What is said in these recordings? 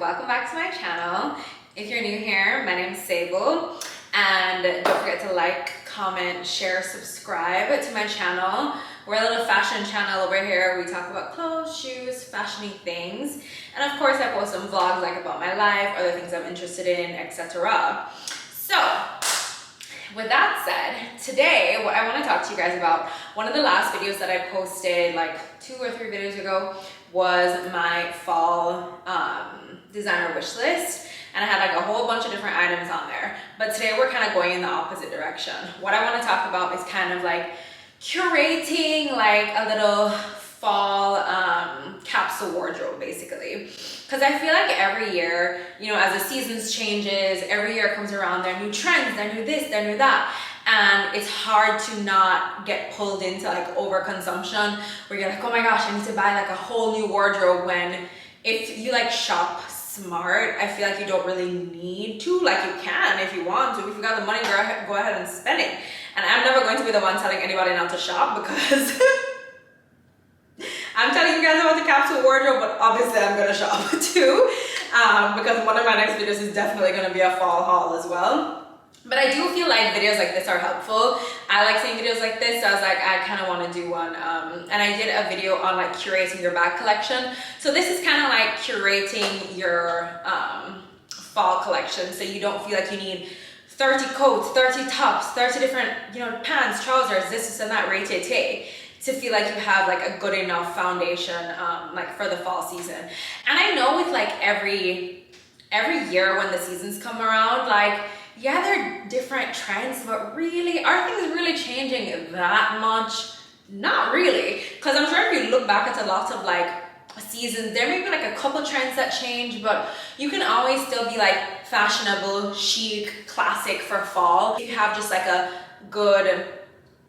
welcome back to my channel. If you're new here, my name is Sable, and don't forget to like, comment, share, subscribe to my channel. We're a little fashion channel over here. We talk about clothes, shoes, fashiony things, and of course I post some vlogs like about my life, other things I'm interested in, etc. So with that said, today what I want to talk to you guys about, one of the last videos that I posted like 2 or 3 videos ago was my fall designer wish list, and I had like a whole bunch of different items on there. But today we're kind of going in the opposite direction. What I want to talk about is kind of like curating like a little fall capsule wardrobe, basically. Because I feel like every year, you know, as the seasons changes, every year comes around, there are new trends, there are new this, there are new that. And it's hard to not get pulled into like overconsumption where you're like, oh my gosh, I need to buy like a whole new wardrobe, when if you like shop smart, I feel like you don't really need to. Like, you can if you want to. If you got the money, go ahead and spend it. And I'm never going to be the one telling anybody not to shop, because I'm telling you guys about the capsule wardrobe, but obviously I'm gonna shop too, because one of my next videos is definitely gonna be a fall haul as well. But I do feel like videos like this are helpful. I like seeing videos like this, so I was like, I kind of want to do one. And I did a video on like curating your bag collection. So this is kind of like curating your fall collection, so you don't feel like you need 30 coats, 30 tops, 30 different, you know, pants, trousers, this and that, rate to feel like you have like a good enough foundation like for the fall season. And I know with like every year when the seasons come around, like, yeah, there are different trends, but really, are things really changing that much? Not really. Because I'm sure if you look back at a lot of like seasons, there may be like a couple trends that change, but you can always still be like fashionable, chic, classic for fall. You have just like a good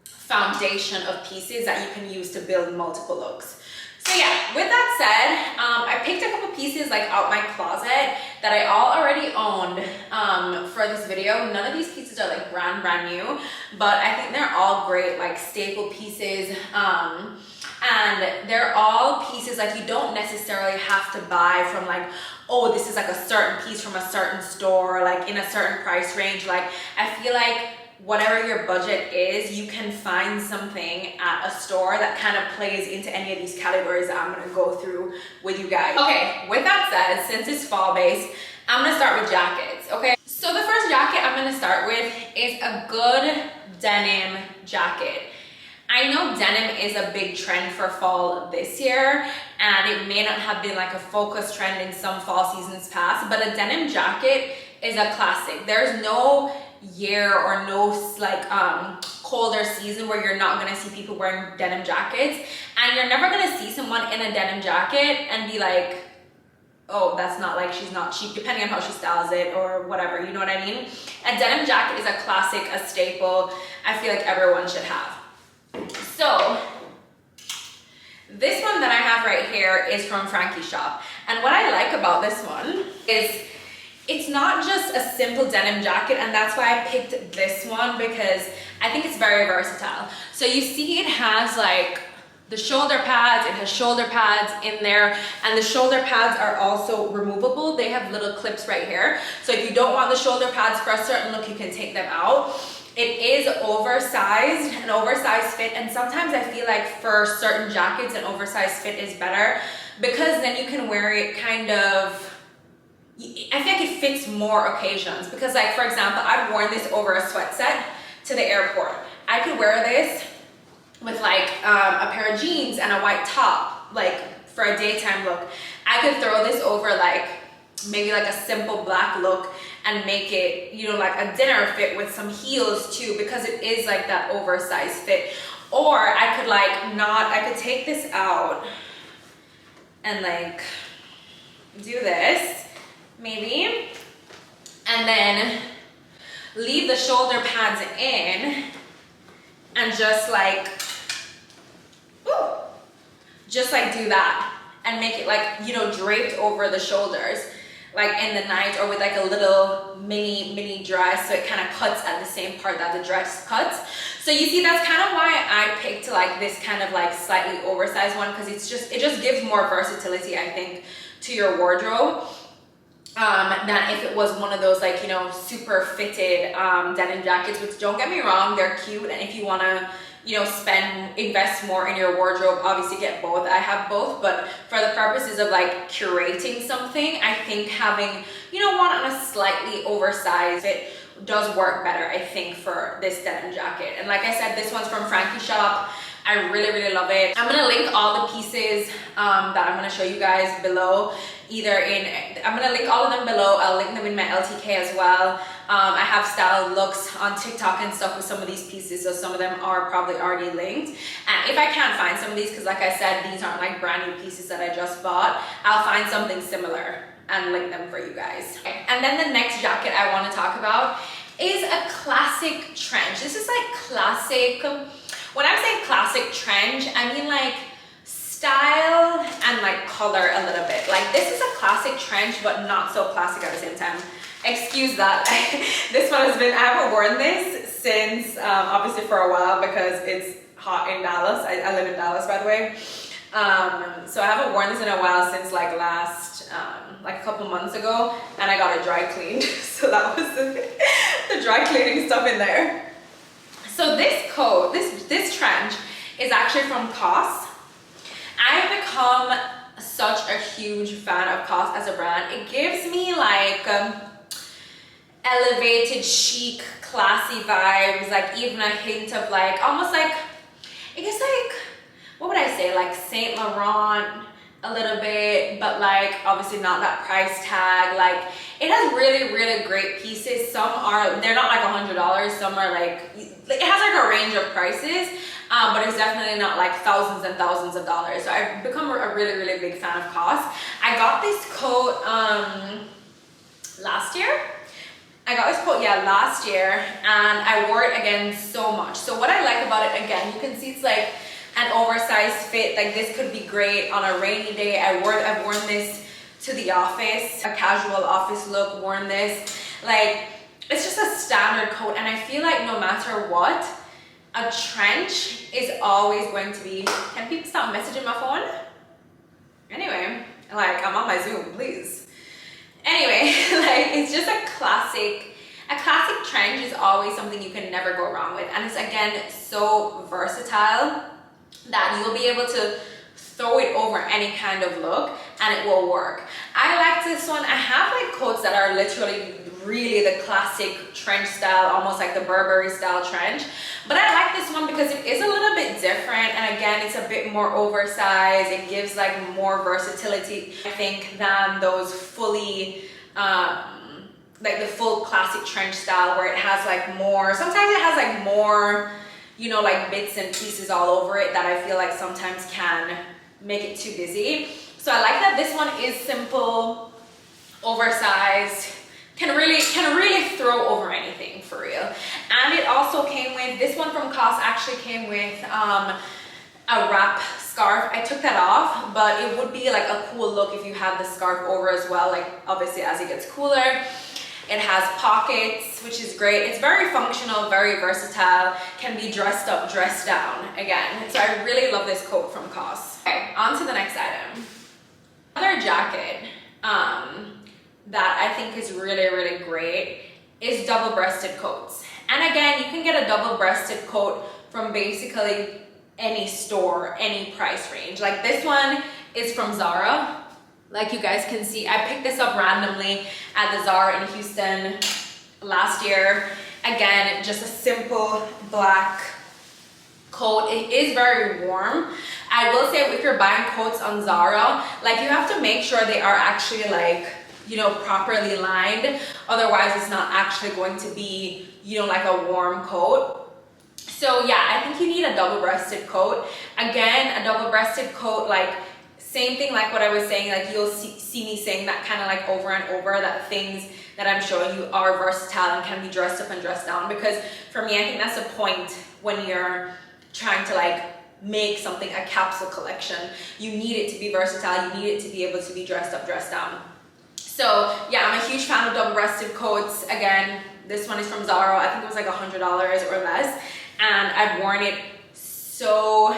foundation of pieces that you can use to build multiple looks. So yeah, with that said, I picked a couple pieces like out my closet that I already owned for this video. None of these pieces are like brand new, but I think they're all great like staple pieces. And they're all pieces like you don't necessarily have to buy from like, oh, this is like a certain piece from a certain store, like in a certain price range. Like, I feel like whatever your budget is, you can find something at a store that kind of plays into any of these categories that I'm gonna go through with you guys. Okay, with that said, since it's fall based, I'm gonna start with jackets, okay? So the first jacket I'm gonna start with is a good denim jacket. I know denim is a big trend for fall this year, and it may not have been like a focus trend in some fall seasons past, but a denim jacket is a classic. There's no year or no like colder season where you're not gonna see people wearing denim jackets, and you're never gonna see someone in a denim jacket and be like, oh, that's not like, she's not cheap, depending on how she styles it or whatever, you know what I mean? A denim jacket is a classic, a staple. I feel like everyone should have. So this one that I have right here is from Frankie Shop, and what I like about this one is it's not just a simple denim jacket, and that's why I picked this one, because I think it's very versatile. So you see it has like the shoulder pads, it has shoulder pads in there, and the shoulder pads are also removable. They have little clips right here. So if you don't want the shoulder pads for a certain look, you can take them out. It is oversized, an oversized fit, and sometimes I feel like for certain jackets, an oversized fit is better, because then you can wear it kind of, I think it fits more occasions. Because like, for example, I've worn this over a sweat set to the airport. I could wear this with like a pair of jeans and a white top, like for a daytime look. I could throw this over like maybe like a simple black look and make it, you know, like a dinner fit with some heels too, because it is like that oversized fit. Or I could like I could take this out and like do this maybe, and then leave the shoulder pads in and just like do that and make it like, you know, draped over the shoulders like in the night, or with like a little mini dress, so it kind of cuts at the same part that the dress cuts. So you see, that's kind of why I picked like this kind of like slightly oversized one, because it just gives more versatility, I think, to your wardrobe. than if it was one of those like, you know, super fitted denim jackets, which don't get me wrong, they're cute. And if you want to, you know, invest more in your wardrobe, obviously get both. I have both, but for the purposes of like curating something, I think having, you know, one on a slightly oversized fit does work better, I think, for this denim jacket. And like I said, this one's from Frankie Shop. I really love it. I'm gonna link all the pieces that I'm gonna show you guys below. I'm gonna link all of them below. I'll link them in my LTK as well. I have styled looks on TikTok and stuff with some of these pieces, so some of them are probably already linked. And if I can't find some of these, because like I said, these aren't like brand new pieces that I just bought, I'll find something similar and link them for you guys. And then the next jacket I want to talk about is a classic trench. This is like classic. When I say classic trench, I mean like style and like color a little bit. Like this is a classic trench, but not so classic at the same time. Excuse that. This one has been, I haven't worn this since, obviously for a while because it's hot in Dallas. I live in Dallas, by the way. So I haven't worn this in a while since like like a couple months ago, and I got it dry cleaned. So that was the dry cleaning stuff in there. So this coat, this trench is actually from COS. I have become such a huge fan of COS as a brand. It gives me like elevated, chic, classy vibes, like even a hint of like, almost like, I guess like, what would I say, like Saint Laurent a little bit, but like obviously not that price tag. Like it has really great pieces. Some are, they're not like $100, some are like, it has like a range of prices, but it's definitely not like thousands and thousands of dollars. So I've become a really big fan of COS. I got this coat last year. I got this coat, yeah, last year, and I wore it again so much. So what I like about it, again, you can see it's like an oversized fit. Like this could be great on a rainy day. I've worn this to the office, a casual office look, worn this. Like it's just a standard coat, and I feel like no matter what, a trench is always going to be, can people stop messaging my phone? Anyway, like I'm on my Zoom, please. Anyway, like it's just a classic trench is always something you can never go wrong with. And it's again so versatile that you'll be able to throw it over any kind of look and it will work. I like this one. I have like coats that are literally really the classic trench style, almost like the Burberry style trench. But I like this one because it is a little bit different, and again, it's a bit more oversized. It gives like more versatility, I think, than those fully, like the full classic trench style where it has like more, sometimes it has like more, you know, like bits and pieces all over it that I feel like sometimes can make it too busy. So I like that this one is simple, oversized, can really throw over anything for real. And it also came with, this one from COS actually came with a wrap scarf. I took that off, but it would be like a cool look if you had the scarf over as well, like obviously as it gets cooler. It has pockets, which is great. It's very functional, very versatile, can be dressed up, dressed down again. So I really love this coat from COS. Okay, on to the next item. Another jacket that I think is really great is double-breasted coats. And again, you can get a double-breasted coat from basically any store, any price range. Like this one is from Zara. Like you guys can see, I picked this up randomly at the Zara in Houston last year. Again, just a simple black coat. It is very warm. I will say if you're buying coats on Zara, like you have to make sure they are actually like, you know, properly lined. Otherwise, it's not actually going to be, you know, like a warm coat. So yeah, I think you need a double-breasted coat. Again, a double-breasted coat, like same thing like what I was saying, like you'll see me saying that kind of like over and over, that things that I'm showing you are versatile and can be dressed up and dressed down. Because for me, I think that's the point when you're trying to like make something a capsule collection. You need it to be versatile. You need it to be able to be dressed up, dressed down. So yeah, I'm a huge fan of double-breasted coats. Again, this one is from Zara. I think it was like $100 or less. And I've worn it so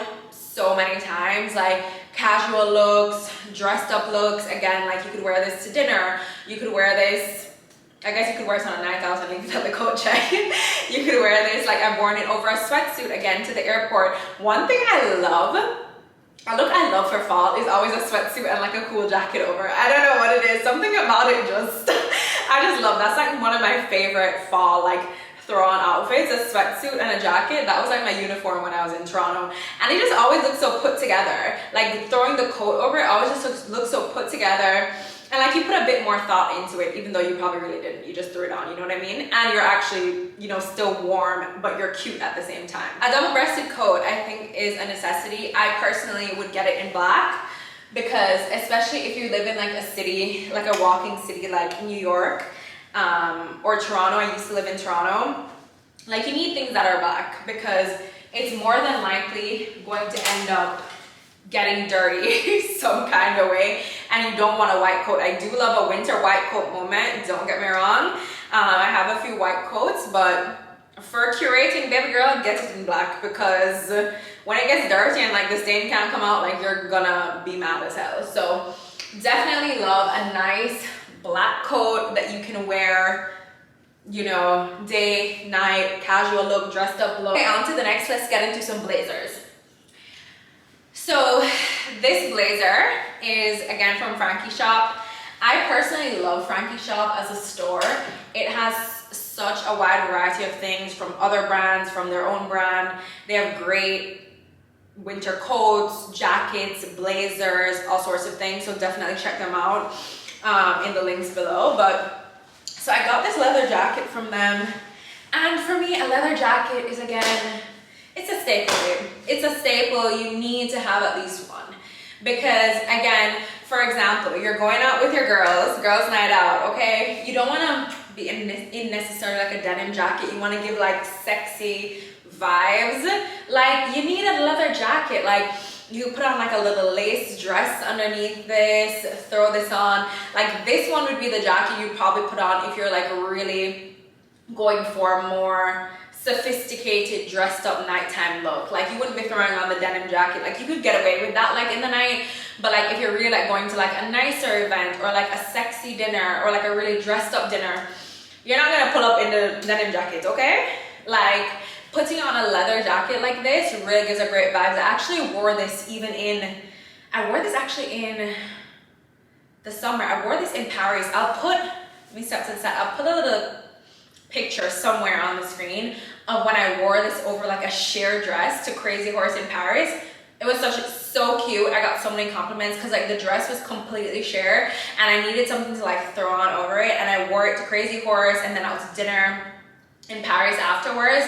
many times. Like casual looks, dressed up looks. Again, like you could wear this to dinner, you could wear this, I guess you could wear this on a night out, so I think it's at the coat check. You could wear this, like I've worn it over a sweatsuit, again, to the airport. One thing I love, a look I love for fall is always a sweatsuit and like a cool jacket over. I don't know what it is, something about it just, I just love, that's like one of my favorite fall like throw on outfits, a sweatsuit and a jacket. That was like my uniform when I was in Toronto, and it just always looks so put together. Like throwing the coat over it always just looks so put together, and like you put a bit more thought into it, even though you probably really didn't. You just threw it on, you know what I mean? And you're actually, you know, still warm, but you're cute at the same time. A double-breasted coat, I think, is a necessity. I personally would get it in black, because especially if you live in like a city, like a walking city like New York, or Toronto. I used to live in Toronto. Like you need things that are black, because it's more than likely going to end up getting dirty some kind of way, and you don't want a white coat. I do love a winter white coat moment, don't get me wrong. I have a few white coats, but for curating, baby girl, get it in black, because when it gets dirty and like the stain can't come out, like you're gonna be mad as hell. So definitely love a nice black coat that you can wear, you know, day, night, casual look, dressed up look. Okay, on to the next, let's get into some blazers. So this blazer is again from Frankie Shop. I personally love Frankie Shop as a store. It has such a wide variety of things from other brands, from their own brand. They have great winter coats, jackets, blazers, all sorts of things. So definitely check them out in the links below. But so I got this leather jacket from them, and for me a leather jacket is, again, it's a staple, babe. It's a staple. You need to have at least one, because again, for example, you're going out with your girls night out, okay? You don't want to be in necessarily like a denim jacket. You want to give like sexy vibes. Like you need a leather jacket. Like you put on like a little lace dress underneath this, throw this on. Like this one would be the jacket you'd probably put on if you're like really going for a more sophisticated dressed up nighttime look. Like you wouldn't be throwing on the denim jacket. Like you could get away with that like in the night, but like if you're really like going to like a nicer event or like a sexy dinner or like a really dressed up dinner, you're not gonna pull up in the denim jacket, okay? Like putting on a leather jacket like this really gives a great vibe. I actually wore this even in, I wore this actually in the summer. I wore this in Paris. I'll put, let me step to the side. I'll put a little picture somewhere on the screen of when I wore this over like a sheer dress to Crazy Horse in Paris. It was so cute. I got so many compliments because like the dress was completely sheer and I needed something to like throw on over it, and I wore it to Crazy Horse and then out to dinner in Paris afterwards.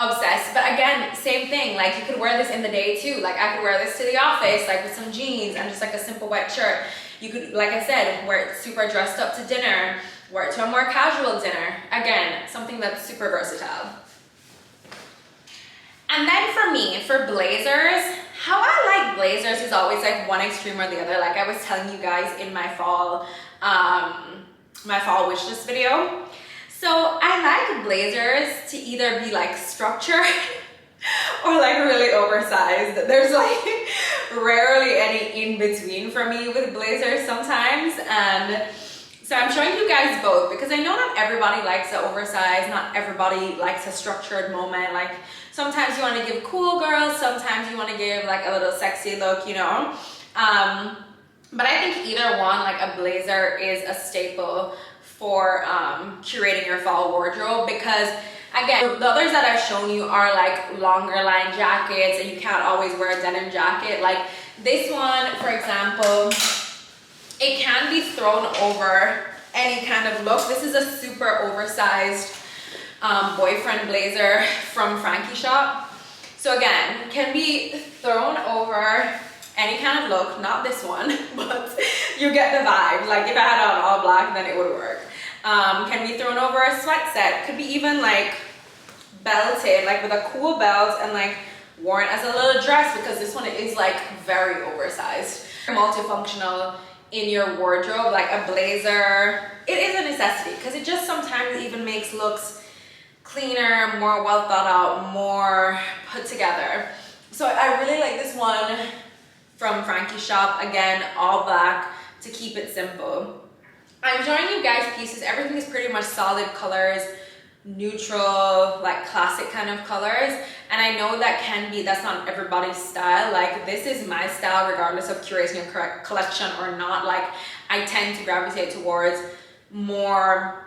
Obsessed. But again, same thing, like you could wear this in the day too. Like I could wear this to the office like with some jeans and just like a simple white shirt. You could, like I said, wear it super dressed up to dinner, wear it to a more casual dinner. Again, something that's super versatile. And then for me, for blazers, how I like blazers is always like one extreme or the other. Like I was telling you guys in my fall wish list video. So I like blazers to either be like structured or like really oversized. There's like rarely any in between for me with blazers sometimes. And so I'm showing you guys both because I know not everybody likes the oversized, not everybody likes a structured moment. Like sometimes you want to give cool girls, sometimes you want to give like a little sexy look, you know. But I think either one, like a blazer is a staple for curating your fall wardrobe, because again, the others that I've shown you are like longer line jackets and you can't always wear a denim jacket. Like this one, for example, it can be thrown over any kind of look. This is a super oversized boyfriend blazer from Frankie Shop. So again, can be thrown over any kind of look, not this one, but you get the vibe. Like if I had on all black, then it would work. Can be thrown over a sweat set. Could be even like belted, like with a cool belt and like worn as a little dress, because this one is like very oversized. Multifunctional in your wardrobe, like a blazer. It is a necessity because it just sometimes even makes looks cleaner, more well thought out, more put together. So I really like this one from Frankie Shop. Again, all black to keep it simple. I'm showing you guys pieces. Everything is pretty much solid colors, neutral, like classic kind of colors. And I know that's not everybody's style. Like, this is my style regardless of curating a correct collection or not. Like, I tend to gravitate towards more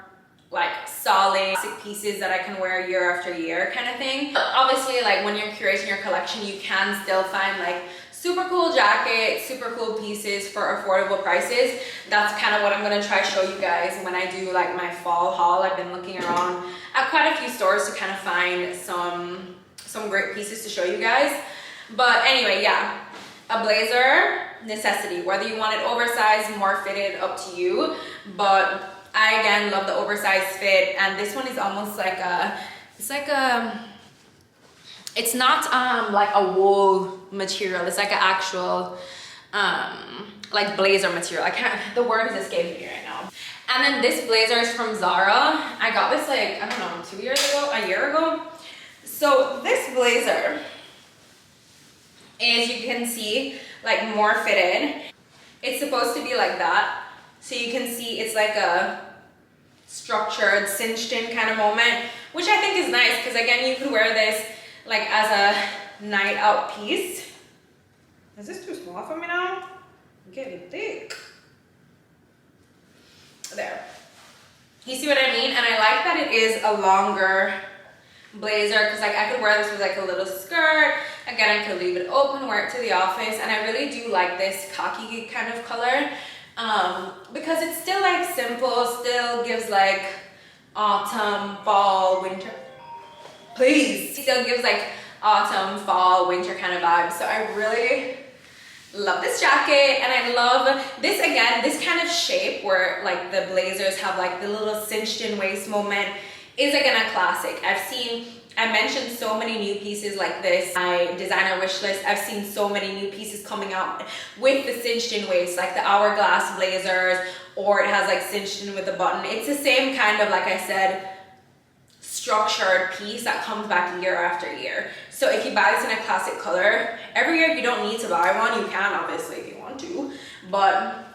like solid classic pieces that I can wear year after year kind of thing. But obviously, like, when you're curating your collection, you can still find like super cool jackets, super cool pieces for affordable prices. That's kind of what I'm gonna try to show you guys when I do like my fall haul. I've been looking around at quite a few stores to kind of find some great pieces to show you guys. But anyway, yeah, a blazer, necessity. Whether you want it oversized, more fitted, up to you. But I again love the oversized fit, and this one is almost like it's not like a wool material. It's like an actual like blazer material. The word is escaping me right now. And then this blazer is from Zara. I got this like, I don't know, 2 years ago, a year ago. So this blazer is, you can see, like more fitted. It's supposed to be like that. So you can see it's like a structured, cinched in kind of moment, which I think is nice because again, you could wear this like as a night out piece. Is this too small for me now? I'm getting thick. There. You see what I mean? And I like that it is a longer blazer because like I could wear this with like a little skirt. Again, I could leave it open, wear it to the office, and I really do like this khaki kind of color because it's still like simple, still gives like autumn, fall, winter. Please. It still gives like autumn, fall, winter kind of vibes. So I really love this jacket, and I love this, again, this kind of shape where like the blazers have like the little cinched in waist moment is again a classic. I mentioned so many new pieces like this, my designer wish list. I've seen so many new pieces coming out with the cinched in waist, like the hourglass blazers, or it has like cinched in with the button. It's the same kind of, like I said, structured piece that comes back year after year. So if you buy this in a classic color, every year you don't need to buy one. You can obviously if you want to, but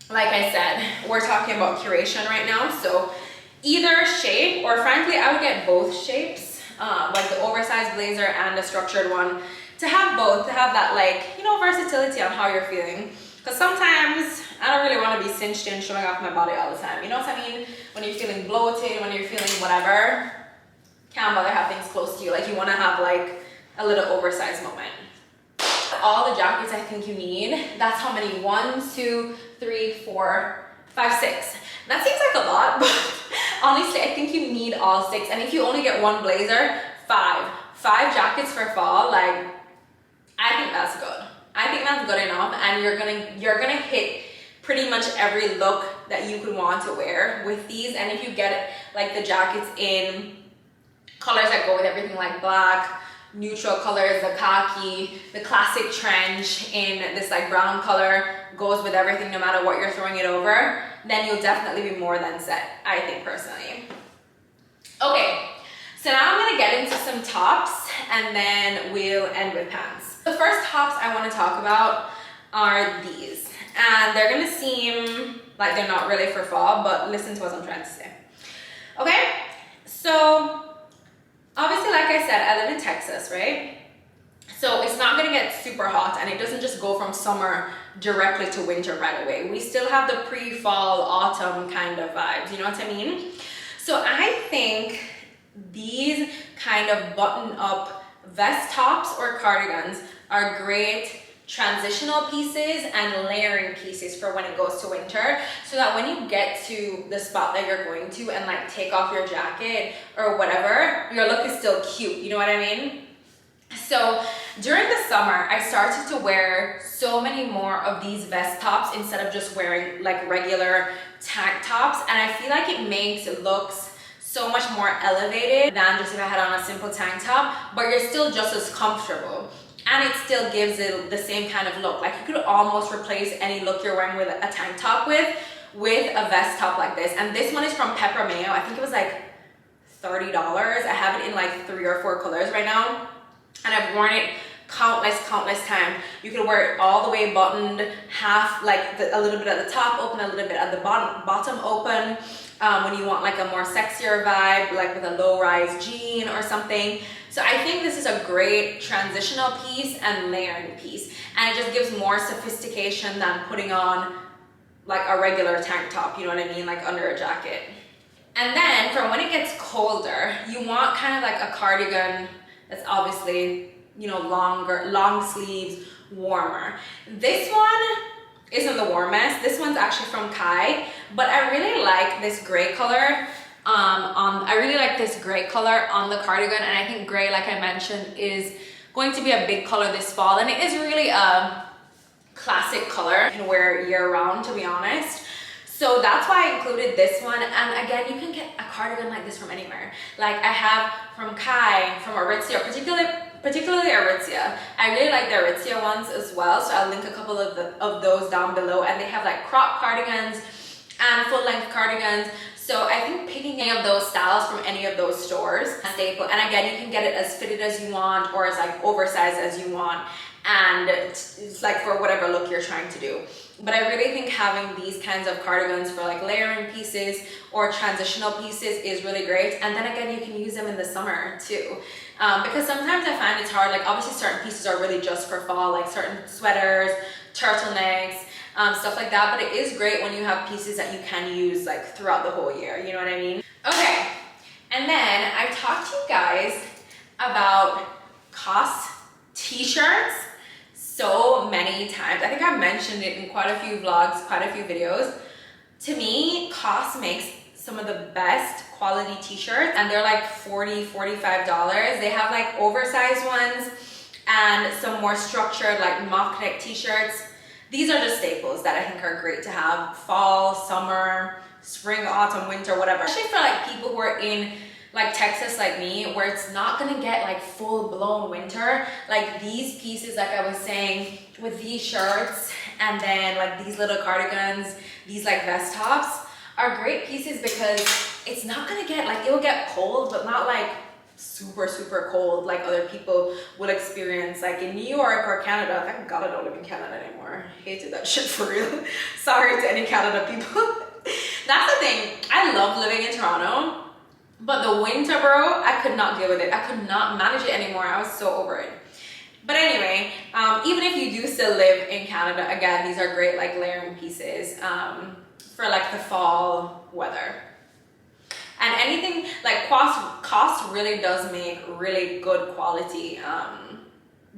like I said, we're talking about curation right now. So either shape, or frankly, I would get both shapes, like the oversized blazer and the structured one, to have both, to have that, like, you know, versatility on how you're feeling. Because sometimes I don't really want to be cinched in, showing off my body all the time. You know what I mean? When you're feeling bloated, when you're feeling whatever, can't bother have things close to you. Like, you want to have like a little oversized moment. All the jackets I think you need. That's how many? 1, 2, 3, 4, 5, 6. That seems like a lot, but honestly, I think you need all 6. And if you only get one blazer, 5 jackets for fall. Like, I think that's good. I think that's good enough, and you're gonna hit pretty much every look that you could want to wear with these. And if you get like the jackets in colors that go with everything, like black, neutral colors, the khaki, the classic trench in this like brown color goes with everything no matter what you're throwing it over, then you'll definitely be more than set, I think personally. Okay, so now I'm gonna get into some tops and then we'll end with pants. The first tops I want to talk about are these, and they're gonna seem like they're not really for fall, but listen to what I'm trying to say. Okay, so obviously, like I said, I live in Texas, right? So it's not gonna get super hot, and it doesn't just go from summer directly to winter right away. We still have the pre-fall, autumn kind of vibes, you know what I mean? So I think these kind of button-up vest tops or cardigans are great transitional pieces and layering pieces for when it goes to winter, so that when you get to the spot that you're going to and like take off your jacket or whatever, your look is still cute, you know what I mean? So during the summer, I started to wear so many more of these vest tops instead of just wearing like regular tank tops, and I feel like it makes looks so much more elevated than just if I had on a simple tank top, but you're still just as comfortable. And it still gives it the same kind of look. Like, you could almost replace any look you're wearing with a tank top with a vest top like this. And this one is from Pepper Mayo. I think it was like $30. I have it in like 3 or 4 colors right now. And I've worn it countless times. You can wear it all the way buttoned, half, like a little bit at the top open, a little bit at the bottom open. When you want like a more sexier vibe, like with a low-rise jean or something. So I think this is a great transitional piece and layering piece, and it just gives more sophistication than putting on like a regular tank top, you know what I mean, like under a jacket. And then for when it gets colder, you want kind of like a cardigan that's obviously, you know, long sleeves, warmer. This one isn't the warmest. This one's actually from Kai, but I really like this gray color. I really like this gray color on the cardigan, and I think gray, like I mentioned, is going to be a big color this fall, and it is really a classic color. You can wear year round, to be honest. So that's why I included this one. And again, you can get a cardigan like this from anywhere. Like I have from Kai, from Aritzia, particularly Aritzia. I really like the Aritzia ones as well, so I'll link a couple of those down below. And they have like crop cardigans and full length cardigans. So I think picking any of those styles from any of those stores is a staple. And again, you can get it as fitted as you want or as like oversized as you want. And it's like for whatever look you're trying to do. But I really think having these kinds of cardigans for like layering pieces or transitional pieces is really great. And then again, you can use them in the summer too. Because sometimes I find it's hard, like obviously certain pieces are really just for fall, like certain sweaters, turtlenecks, stuff like that. But it is great when you have pieces that you can use like throughout the whole year, you know what I mean? Okay, and then I talked to you guys about COS t-shirts so many times. I think I've mentioned it in quite a few vlogs, quite a few videos. To me, COS makes some of the best quality t-shirts, and they're like $40, $45. They have like oversized ones and some more structured like mock neck t-shirts. These are just staples that I think are great to have fall, summer, spring, autumn, winter, whatever. Especially for like people who are in like Texas like me, where it's not gonna get like full-blown winter. Like these pieces, like I was saying, with these shirts and then like these little cardigans, these like vest tops are great pieces because it's not gonna get like, it will get cold, but not like super cold like other people will experience like in New York or Canada. Thank God I don't live in Canada anymore. I hated that shit for real. Sorry to any Canada people. That's the thing, I love living in Toronto, but the winter, bro, I could not deal with it. I could not manage it anymore. I was so over it. But anyway, even if you do still live in Canada, again, these are great like layering pieces for like the fall weather. And anything like COS really does make really good quality,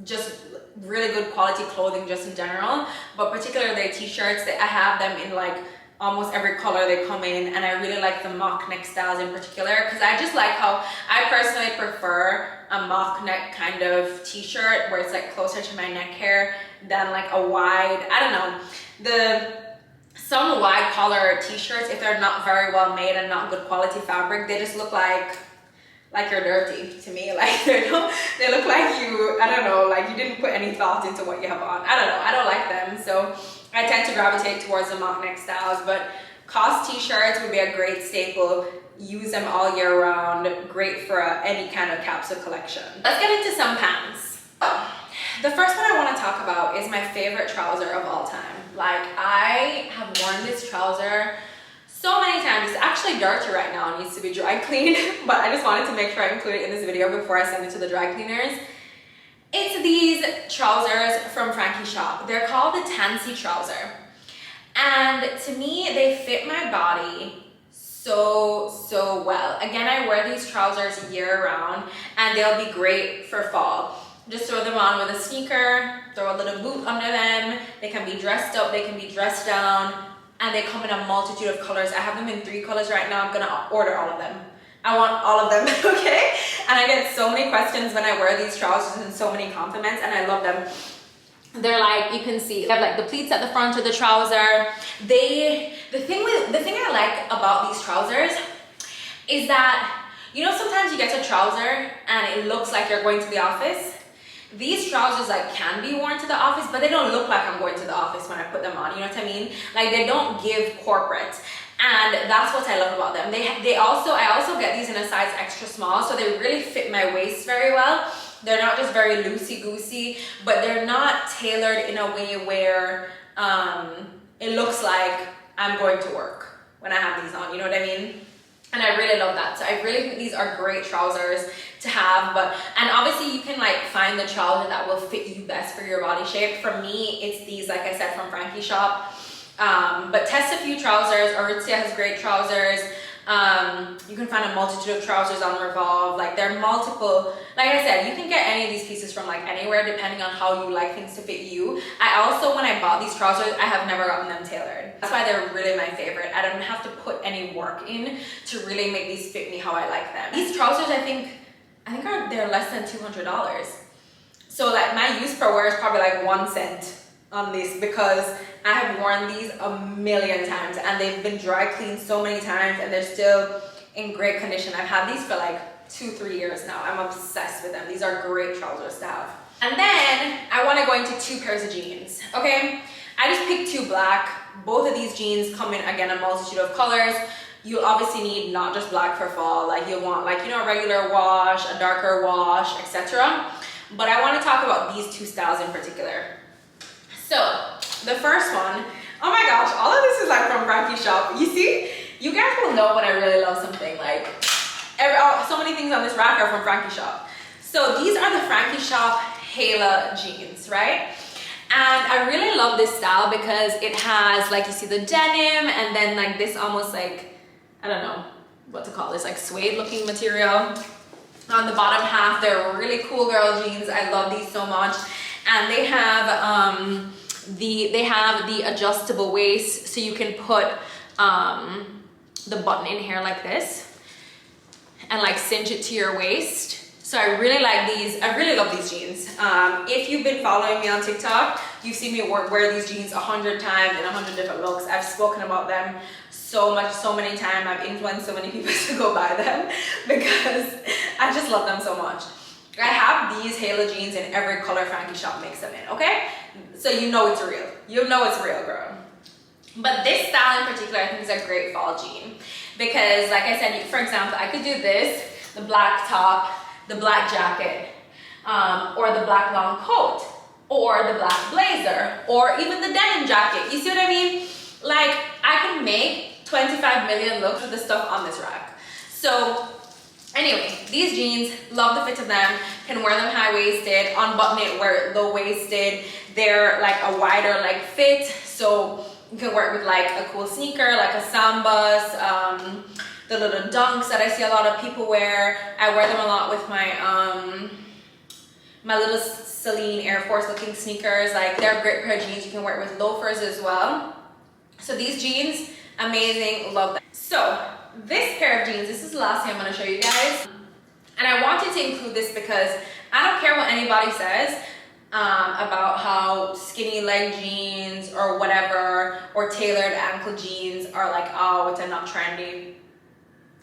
just really good quality clothing just in general. But particularly their t-shirts, I have them in like almost every color they come in, and I really like the mock neck styles in particular because I just like how I personally prefer a mock neck kind of t-shirt where it's like closer to my neck hair than like a wide, I don't know, some wide collar t-shirts, if they're not very well made and not good quality fabric, they just look like you're dirty to me. Like they look like you, I don't know, like you didn't put any thought into what you have on. I don't know, I don't like them. So I tend to gravitate towards the mock neck styles, but COS t-shirts would be a great staple. Use them all year round. Great for any kind of capsule collection. Let's get into some pants. The first one I want to talk about is my favorite trouser of all time. Like I have worn this trouser so many times. It's actually dirty right now. It needs to be dry cleaned, but I just wanted to make sure I include it in this video before I send it to the dry cleaners. It's these trousers from Frankie Shop. They're called the Tansy trouser. And to me, they fit my body so well. Again, I wear these trousers year round and they'll be great for fall. Just throw them on with a sneaker, throw a little boot under them. They can be dressed up, they can be dressed down, and they come in a multitude of colors. I have them in 3 colors right now. I'm gonna order all of them. I want all of them, okay? And I get so many questions when I wear these trousers and so many compliments, and I love them. They're like, you can see, they have like the pleats at the front of the trouser. The thing I like about these trousers is that, you know, sometimes you get a trouser and it looks like you're going to the office. These trousers like can be worn to the office, but they don't look like I'm going to the office when I put them on, you know what I mean? Like they don't give corporate. And that's what I love about them. I also get these in a size extra small, so they really fit my waist very well. They're not just very loosey-goosey, but they're not tailored in a way where it looks like I'm going to work when I have these on, you know what I mean? And I really love that. So I really think these are great trousers to have. And obviously you can like find the trouser that will fit you best for your body shape. For me, it's these, like I said, from Frankie Shop. But test a few trousers. Aritzia has great trousers. You can find a multitude of trousers on Revolve. Like there are multiple, like I said, you can get any of these pieces from like anywhere depending on how you like things to fit you. I also, when I bought these trousers, I have never gotten them tailored. That's why they're really my favorite. I don't have to put any work in to really make these fit me how I like them. These trousers, I think they're less than $200. So like my use per wear is probably like 1 cent on this, because I have worn these a million times and they've been dry cleaned so many times and they're still in great condition. I've had these for like 2-3 years now. I'm obsessed with them. These are great trousers to have. And then I want to go into 2 pairs of jeans. Okay, I just picked 2 black. Both of these jeans come in, again, a multitude of colors. You'll obviously need not just black for fall, like you'll want like, you know, a regular wash, a darker wash, etc. But I want to talk about these 2 styles in particular. So the first one, oh my gosh, all of this is like from Frankie Shop. You see, you guys will know when I really love something. Like so many things on this rack are from Frankie Shop. So these are the Frankie Shop Hala jeans, right? And I really love this style because it has, like, you see the denim and then like this almost like, I don't know what to call this, like suede looking material on the bottom half. They're really cool girl jeans. I love these so much. And they have the adjustable waist, so you can put the button in here like this and like cinch it to your waist. So I really like these. I really love these jeans. If you've been following me on TikTok, you've seen me wear these jeans 100 times in 100 different looks. I've spoken about them so much, so many times. I've influenced so many people to go buy them because I just love them so much. I have these Hala jeans in every color Frankie Shop makes them in, okay? So you know it's real. You know it's real, girl. But this style in particular, I think is a great fall jean because, like I said, for example, I could do this, the black top, the black jacket, or the black long coat, or the black blazer, or even the denim jacket. You see what I mean? Like, I can make 25 million looks with the stuff on this rack. So anyway, these jeans, love the fit of them, can wear them high-waisted, unbutton it, wear it low-waisted. They're like a wider leg fit, so you can wear it with like a cool sneaker, like a Sambas, the little dunks that I see a lot of people wear. I wear them a lot with my my little Celine Air Force looking sneakers. Like, they're a great pair of jeans. You can wear it with loafers as well. So these jeans, amazing, love them. So this pair of jeans, this is the last thing I'm going to show you guys, and I wanted to include this because I don't care what anybody says about how skinny leg jeans or whatever, or tailored ankle jeans are like, oh, it's not trendy.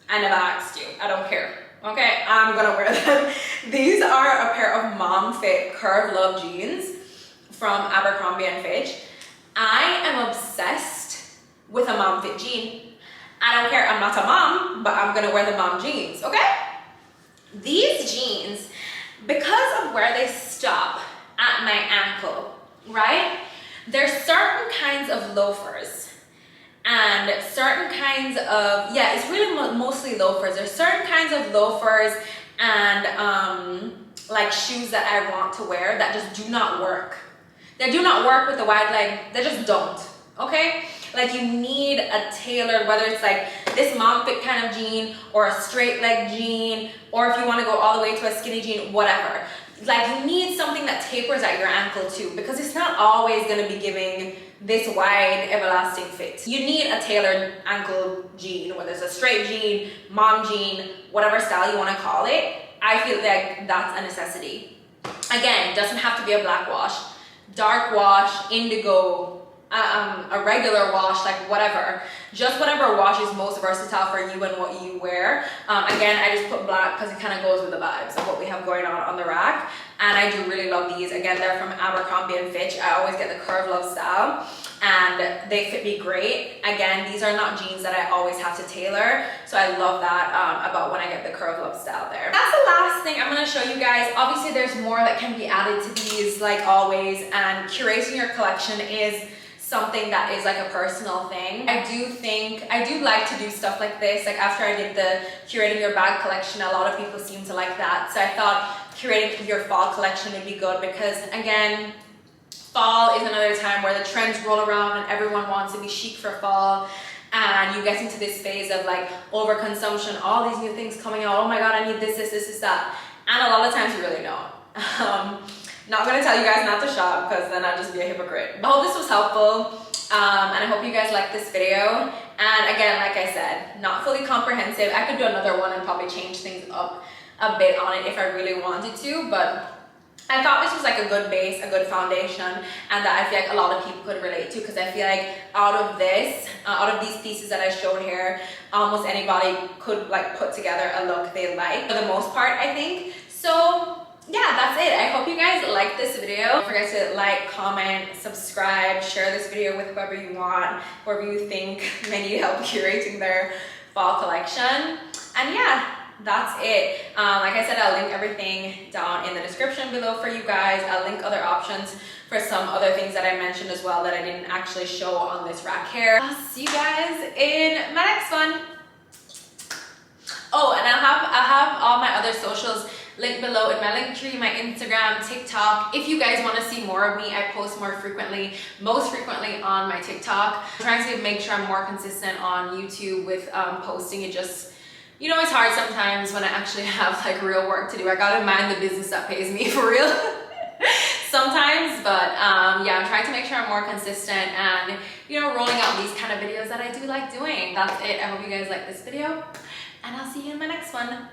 I never asked you. I don't care. Okay, I'm gonna wear them. These are a pair of mom fit Curve Love jeans from Abercrombie & Fitch. I am obsessed with a mom fit jean. I don't care, I'm not a mom, but I'm gonna wear the mom jeans, okay? These jeans, because of where they stop at my ankle, right? There's certain kinds of loafers and certain kinds of, yeah, it's really mostly loafers. There's certain kinds of loafers and like shoes that I want to wear that just do not work. They do not work with the wide leg, they just don't, okay? Like, you need a tailored, whether it's like this mom fit kind of jean or a straight leg jean, or if you want to go all the way to a skinny jean, whatever. Like, you need something that tapers at your ankle too, because it's not always going to be giving this wide everlasting fit. You need a tailored ankle jean, whether it's a straight jean, mom jean, whatever style you want to call it. I feel like that's a necessity. Again, it doesn't have to be a black wash, dark wash, indigo, a regular wash, like whatever, just whatever wash is most versatile for you and what you wear. Again, I just put black because it kind of goes with the vibes of what we have going on the rack. and I do really love these. Again, they're from Abercrombie and Fitch. I always get the Curve Love style, and they fit me great. Again, these are not jeans that I always have to tailor, so I love that about when I get the Curve Love style there. That's the last thing I'm gonna show you guys. Obviously, there's more that can be added to these, like always, and curating your collection is something that is like a personal thing. I do like to do stuff like this. Like after I did the curating your bag collection, a lot of people seem to like that. So I thought curating your fall collection would be good, because again, fall is another time where the trends roll around and everyone wants to be chic for fall. And you get into this phase of like overconsumption, all these new things coming out. Oh my God, I need this, that. And a lot of times you really don't. Not gonna tell you guys not to shop, because then I'd just be a hypocrite. I hope this was helpful, and I hope you guys liked this video. And again, like I said, not fully comprehensive. I could do another one and probably change things up a bit on it if I really wanted to, but I thought this was like a good base, a good foundation, and that I feel like a lot of people could relate to, because I feel like out of these pieces that I showed here, almost anybody could like put together a look they like, for the most part, I think. So yeah, that's it. I hope you guys liked this video. Don't forget to like, comment, subscribe, share this video with whoever you want, whoever you think may need help curating their fall collection. And yeah, that's it. Like I said, I'll link everything down in the description below for you guys. I'll link other options for some other things that I mentioned as well that I didn't actually show on this rack here. I'll see you guys in my next one. Oh, and I'll have all my other socials linked below in my link tree, my Instagram, TikTok. If you guys want to see more of me, I post more frequently, most frequently on my TikTok. I'm trying to make sure I'm more consistent on YouTube with posting. It just, you know, it's hard sometimes when I actually have like real work to do. I gotta mind the business that pays me for real sometimes, but yeah, I'm trying to make sure I'm more consistent and, you know, rolling out these kind of videos that I do like doing. That's it. I hope you guys like this video, and I'll see you in my next one.